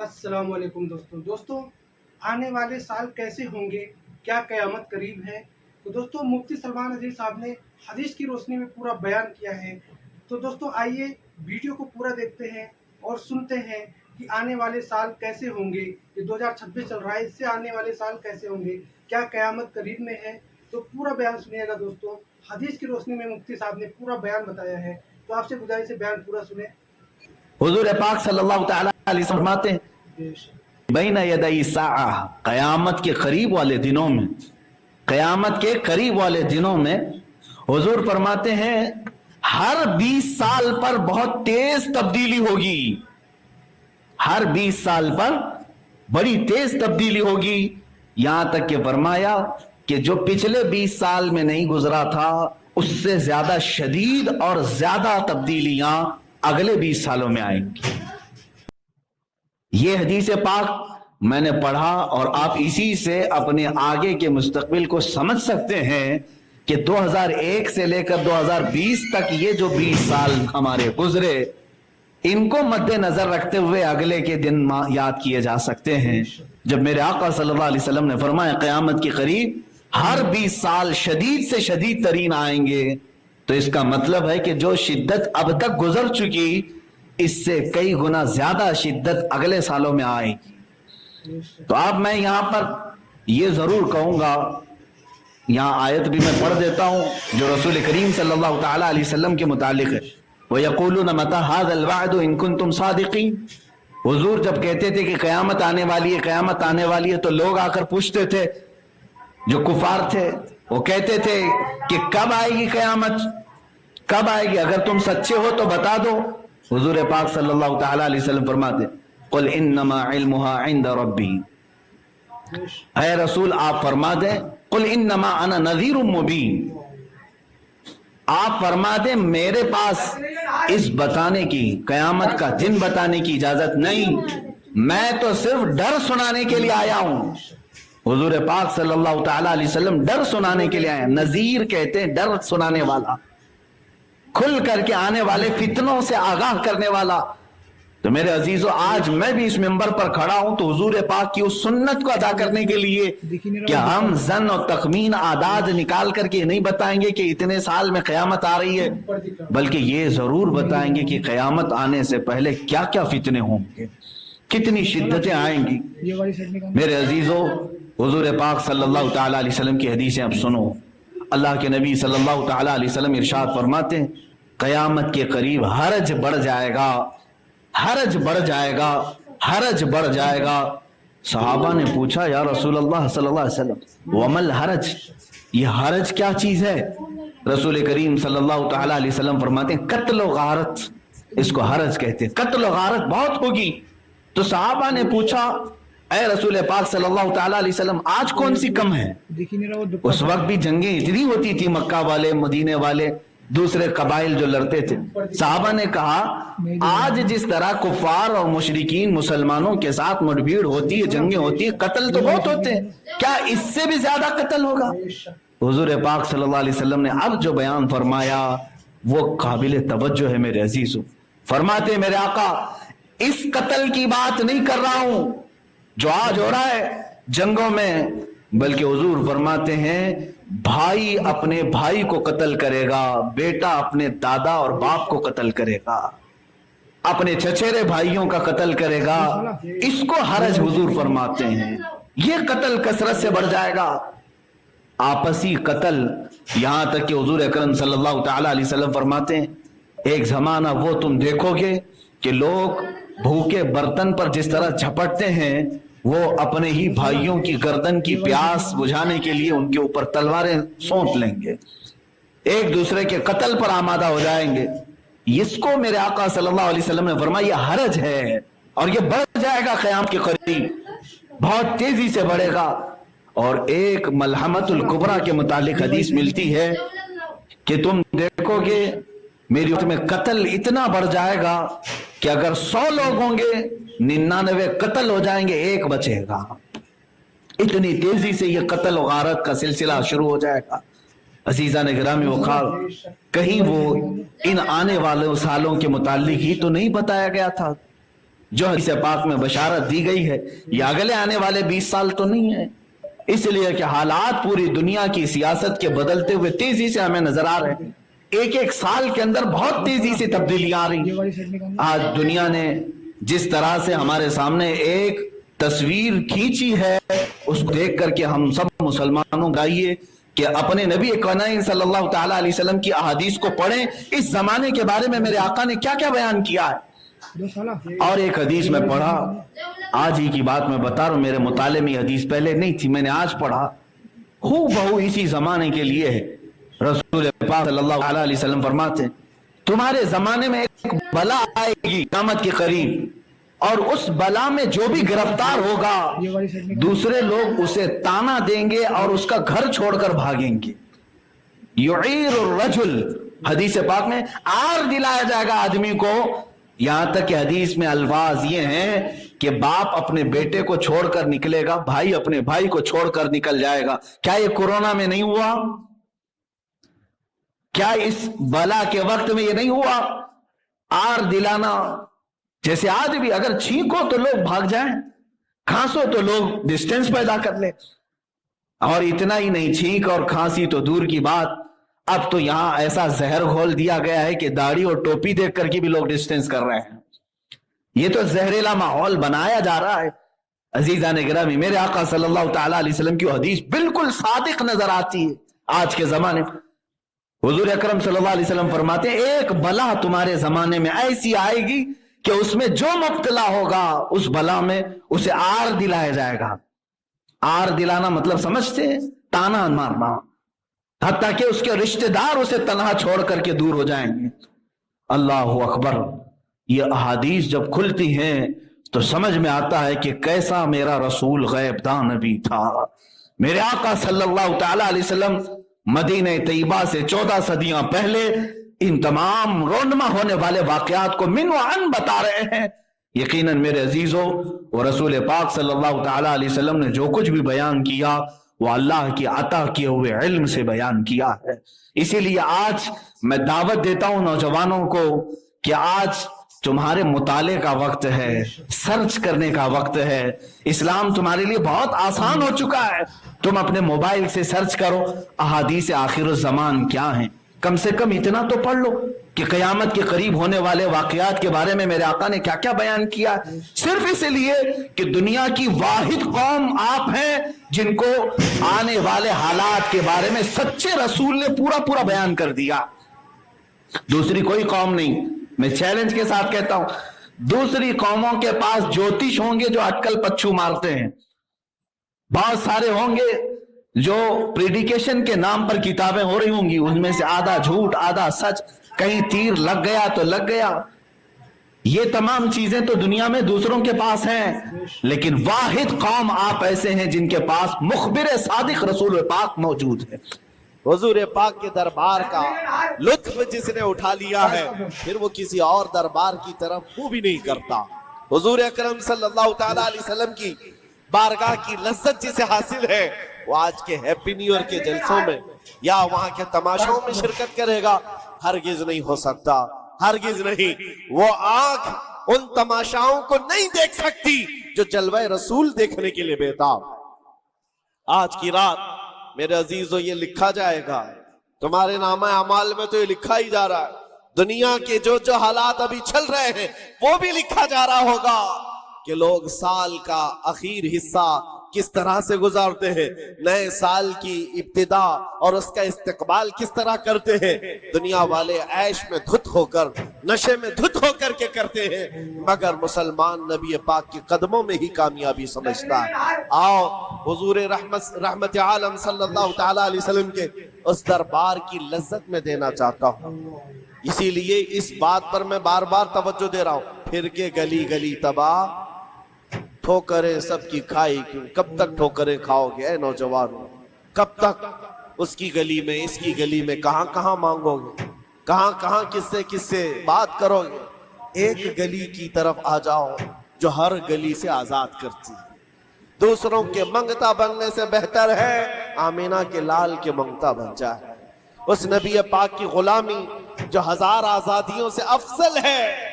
अस्सलाम वालेकुम दोस्तों आने वाले साल कैसे होंगे, क्या क़यामत करीब है। तो दोस्तों मुफ्ती सलमान अजीज़ साहब ने हदीस की रोशनी में पूरा बयान किया है। तो दोस्तों आइए वीडियो को पूरा देखते हैं और सुनते हैं कि आने वाले साल कैसे होंगे। ये 2026 चल रहा है, इससे आने वाले साल कैसे होंगे, क्या क़यामत करीब में है। तो पूरा बयान सुनिएगा दोस्तों, हदीस की रोशनी में मुफ्ती साहब ने पूरा बयान बताया है। तो आपसे गुजारिश है बयान पूरा सुने। हुजूर पाक सल्लल्लाहु तआला अलैहि वसल्लम फरमाते हैं बैन यदई साआ, क़यामत के करीब वाले दिनों में, क़यामत के करीब वाले दिनों में हुजूर फरमाते हैं हर 20 साल पर बहुत तेज तब्दीली होगी। हर 20 साल पर बड़ी तेज तब्दीली होगी। यहां तक कि फरमाया कि जो पिछले 20 साल में नहीं गुजरा था उससे ज्यादा शदीद और ज्यादा तब्दीलियां अगले 20 सालों में आएंगी। ये हदीस पाक मैंने पढ़ा और आप इसी से अपने आगे के मुस्तकबिल को समझ सकते हैं कि 2001 से लेकर 2020 तक ये जो 20 साल हमारे गुजरे, इनको मद्देनजर रखते हुए अगले के दिन याद किए जा सकते हैं जब मेरे आका सल्लल्लाहु अलैहि वसल्लम ने फरमाया क़यामत के करीब हर 20 साल शदीद से शदीद तरीन आएंगे। तो इसका मतलब है कि जो शिद्दत अब तक गुजर चुकी, इससे कई गुना ज्यादा शिद्दत अगले सालों में आएगी। तो अब मैं यहां पर यह जरूर कहूंगा, यहां आयत भी मैं पढ़ देता हूं जो रसूल करीम सल्लल्लाहु तआला अलैहि वसल्लम के मुतालिक है। वयक़ूलून मता हाज़ल वअद इन कुंतुम सादिक़ीन। हुजूर जब कहते थे कि क़यामत आने वाली है, क़यामत आने वाली है, तो लोग आकर पूछते थे, जो कुफार थे वो कहते थे कि कब आएगी क़यामत, कब आएगी, अगर तुम सच्चे हो तो बता दो। हुजूर पाक सल्लल्लाहु तआला अलैहि वसल्लम फरमाते कुल इन्नमा इल्मुहा इंद रब्बी। ऐ रसूल आप फरमा दें कुल इन्नमा अना नज़ीरुम मुबीन, आप फरमा दें मेरे पास इस बताने की, क़यामत का दिन बताने की इजाजत नहीं, मैं तो सिर्फ डर सुनाने के लिए आया हूं। हुजूर पाक सल्लल्लाहु तआला अलैहि वसल्लम डर सुनाने के लिए आए। नजीर कहते हैं डर सुनाने वाला, खुल करके आने वाले फितनों से आगाह करने वाला। तो मेरे अजीजों, आज मैं भी इस मिंबर पर खड़ा हूं तो हुजूर पाक की उस सुन्नत को अदा करने के लिए कि हम जन और तखमीन आदाद निकाल करके नहीं बताएंगे कि इतने साल में क़यामत आ रही है, बल्कि ये जरूर बताएंगे कि क़यामत आने से पहले क्या क्या फितने होंगे, कितनी शिद्दतें आएंगी। मेरे अजीजों, हुजूर पाक सल्लल्लाहु तआला अलैहि वसल्लम की हदीसें अब सुनो। अल्लाह के नबी सल्लल्लाहु तआला अलैहि वसल्लम इरशाद फरमाते हैं क़यामत के करीब हरज बढ़ जाएगा, हरज बढ़ जाएगा, हरज बढ़ जाएगा। सहाबा ने पूछा या रसूल अल्लाह सल्लल्लाहु अलैहि वसल्लम वमल हरज, ये हरज क्या चीज है। रसूल करीम सल्लल्लाहु तआला अलैहि वसल्लम फरमाते हैं कत्ल व गारत, इसको हरज कहते हैं, कत्ल व गारत बहुत होगी। तो सहाबा ने पूछा ऐ रसूल पाक सल्लल्लाहु तआला अलैहि वसल्लम आज कौन सी कम है। उस वक्त भी जंगें इतनी होती थी, मक्का वाले, मदीने वाले, दूसरे कबाइल जो लड़ते थे। साहबा ने कहा आज जिस तरह कुफार और मुशरिकीन मुसलमानों के साथ मुठभेड़ होती है, जंगें होती है, कत्ल तो बहुत होते हैं, क्या इससे भी ज्यादा कत्ल होगा। हुजूर पाक सल्लल्लाहु अलैहि वसल्लम ने अब जो बयान फरमाया वो काबिल तवज्जो है मेरे अजीजों। फरमाते मेरे आका इस कत्ल की बात नहीं कर रहा हूं जो आज हो रहा है जंगों में, बल्कि हुजूर फरमाते हैं भाई अपने भाई को कत्ल करेगा, बेटा अपने दादा और बाप को कत्ल करेगा, अपने चचेरे भाइयों का कत्ल करेगा, इसको हरज हुजूर फरमाते हैं। ये कत्ल कसरत से बढ़ जाएगा, आपसी कत्ल। यहां तक कि हुजूर अकरम सल्लल्लाहु तआला अलैहि वसल्लम फरमाते हैं एक जमाना वो तुम देखोगे कि लोग भूखे बर्तन पर जिस तरह झपटते हैं, वो अपने ही भाइयों की गर्दन की प्यास बुझाने के लिए उनके ऊपर तलवारें सौंप लेंगे, एक दूसरे के कत्ल पर आमादा हो जाएंगे। इसको मेरे आका सल्लल्लाहु अलैहि वसल्लम ने फरमाया यह हरज है और यह बढ़ जाएगा क़यामत के करीब, बहुत तेजी से बढ़ेगा। और एक मलहमतुल कुबरा के मुतालिक हदीस मिलती है कि तुम देखोगे मेरी उम्मत में कत्ल इतना बढ़ जाएगा कि अगर 100 लोग होंगे 99 कत्ल हो जाएंगे, एक बचेगा। इतनी तेजी से यह कत्ल और गारत का सिलसिला शुरू हो जाएगा। अजीजा ने गिरामी वक़ार, कहीं वो इन आने वाले सालों के मुतालिक ही तो नहीं बताया गया था جو حدیث پاک میں بشارت دی گئی ہے یہ اگلے آنے والے 20 سال تو نہیں ہے، اس لیے کہ حالات پوری دنیا کی سیاست کے بدلتے ہوئے تیزی سے ہمیں نظر آ رہے ہیں، ایک ایک سال کے اندر بہت تیزی سے تبدیلیاں آ رہی ہیں۔ آج دنیا نے جس طرح سے ہمارے سامنے ایک تصویر کھینچی ہے، اس کو دیکھ کر کے ہم سب مسلمانوں گائیے کہ اپنے نبی کونین صلی اللہ تعالیٰ علیہ وسلم کی احادیث کو پڑھیں، اس زمانے کے بارے میں میرے آقا نے کیا کیا بیان کیا ہے۔ اور ایک حدیث میں پڑھا، آج ہی کی بات میں بتا رہا ہوں، میرے مطالعے میں یہ حدیث پہلے نہیں تھی، میں نے آج پڑھا، ہو بہو اسی زمانے کے لیے ہے۔ رسول پاک صلی اللہ علیہ وسلم فرماتے ہیں تمہارے زمانے میں ایک بلا آئے گی قیامت کے قریب، اور اس بلا میں جو بھی گرفتار ہوگا دوسرے لوگ اسے تانا دیں گے اور اس کا گھر چھوڑ کر بھاگیں گے۔ یعیر الرجل، حدیث پاک میں آر دلایا جائے گا آدمی کو، یہاں تک کہ حدیث میں الفاظ یہ ہیں کہ باپ اپنے بیٹے کو چھوڑ کر نکلے گا، بھائی اپنے بھائی کو چھوڑ کر نکل جائے گا۔ کیا یہ کورونا میں نہیں ہوا؟ کیا اس بلا کے وقت میں یہ نہیں ہوا؟ آر دلانا، جیسے آج بھی اگر چھینکو تو لوگ بھاگ جائیں، کھانسو تو لوگ ڈسٹینس پیدا کر لیں، اور اتنا ہی نہیں، چھینک اور کھانسی تو دور کی بات، اب تو یہاں ایسا زہر گھول دیا گیا ہے کہ داڑھی اور ٹوپی دیکھ کر کے بھی لوگ ڈسٹینس کر رہے ہیں۔ یہ تو زہریلا ماحول بنایا جا رہا ہے۔ عزیزان گرامی، میرے آقا صلی اللہ تعالیٰ علیہ وسلم کی حدیث بالکل صادق نظر آتی ہے آج کے زمانے میں۔ حضور اکرم صلی اللہ علیہ وسلم فرماتے ہیں ایک بلا تمہارے زمانے میں ایسی آئے گی کہ اس میں جو مبتلا ہوگا اس بلا میں اسے آر دلایا جائے گا۔ آر دلانا مطلب سمجھتے ہیں؟ تانا مارنا، حتیٰ کہ اس کے رشتہ دار اسے تنہا چھوڑ کر کے دور ہو جائیں گے۔ اللہ اکبر! یہ احادیث جب کھلتی ہیں تو سمجھ میں آتا ہے کہ کیسا میرا رسول غیب دان نبی تھا۔ میرے آقا صلی اللہ تعالیٰ علیہ وسلم مدینہ طیبہ سے 14 صدیاں پہلے ان تمام رونما ہونے والے واقعات کو من و عن بتا رہے ہیں۔ یقیناً میرے عزیزو، وہ رسول پاک صلی اللہ تعالیٰ علیہ وسلم نے جو کچھ بھی بیان کیا وہ اللہ کی عطا کیے ہوئے علم سے بیان کیا ہے۔ اسی لیے آج میں دعوت دیتا ہوں نوجوانوں کو کہ آج تمہارے مطالعے کا وقت ہے، سرچ کرنے کا وقت ہے۔ اسلام تمہارے لیے بہت آسان ہو چکا ہے، تم اپنے موبائل سے سرچ کرو احادیث آخر الزمان کیا ہیں، کم سے کم اتنا تو پڑھ لو کہ قیامت کے قریب ہونے والے واقعات کے بارے میں میرے آقا نے کیا کیا بیان کیا ہے، صرف اس لیے کہ دنیا کی واحد قوم آپ ہیں جن کو آنے والے حالات کے بارے میں سچے رسول نے پورا پورا بیان کر دیا۔ دوسری کوئی قوم نہیں، میں چیلنج کے ساتھ کہتا ہوں، دوسری قوموں کے پاس جوتش ہوں گے جو اٹکل پچھو مارتے ہیں، بہت سارے ہوں گے جو پریڈیکیشن کے نام پر کتابیں ہو رہی ہوں گی، ان میں سے آدھا جھوٹ آدھا سچ، کہیں تیر لگ گیا تو لگ گیا۔ یہ تمام چیزیں تو دنیا میں دوسروں کے پاس ہیں، لیکن واحد قوم آپ ایسے ہیں جن کے پاس مخبر صادق رسول پاک موجود ہے۔ حضور پاک کے دربار کا لطف جس نے اٹھا لیا ہے پھر وہ کسی اور دربار کی طرف منہ بھی نہیں کرتا۔ حضور اکرم صلی اللہ تعالیٰ علیہ وسلم کی بارگاہ کی لذت جسے حاصل ہے وہ آج کے ہیپی نیو ایئر کے جلسوں میں یا وہاں کے تماشوں میں شرکت کرے گا، ہرگز نہیں ہو سکتا، ہرگز نہیں۔ وہ آنکھ ان تماشاؤں کو نہیں دیکھ سکتی جو جلوہ رسول دیکھنے کے لیے بےتاب۔ آج کی رات میرے عزیزو یہ لکھا جائے گا، تمہارے نامہ اعمال میں تو یہ لکھا ہی جا رہا ہے، دنیا کے جو حالات ابھی چل رہے ہیں وہ بھی لکھا جا رہا ہوگا کہ لوگ سال کا اخیر حصہ کس طرح سے گزارتے ہیں، نئے سال کی ابتدا اور اس کا استقبال کس طرح کرتے ہیں۔ دنیا والے عیش میں دھت ہو کر، نشے میں دھت ہو کر کے کرتے ہیں، مگر مسلمان نبی پاک کے قدموں میں ہی کامیابی سمجھتا ہے۔ آؤ حضور رحمت عالم صلی اللہ تعالیٰ علیہ وسلم کے اس دربار کی لذت میں دینا چاہتا ہوں۔ اسی لیے اس بات پر میں بار بار توجہ دے رہا ہوں، پھر کے گلی گلی تباہ، ٹھوکریں سب کی کھائی کیوں، کب تک ٹھوکریں کھاؤ گے اے نوجوانوں، کب تک اس کی گلی میں اس کی گلی میں کہاں کہاں مانگو گے، کہاں کہاں کس سے بات کرو گے۔ ایک گلی کی طرف آ جاؤ جو ہر گلی سے آزاد کرتی ہے۔ دوسروں کے منگتا بننے سے بہتر ہے آمینہ کے لال کے منگتا بن جائے، اس نبی پاک کی غلامی جو ہزار آزادیوں سے افضل ہے۔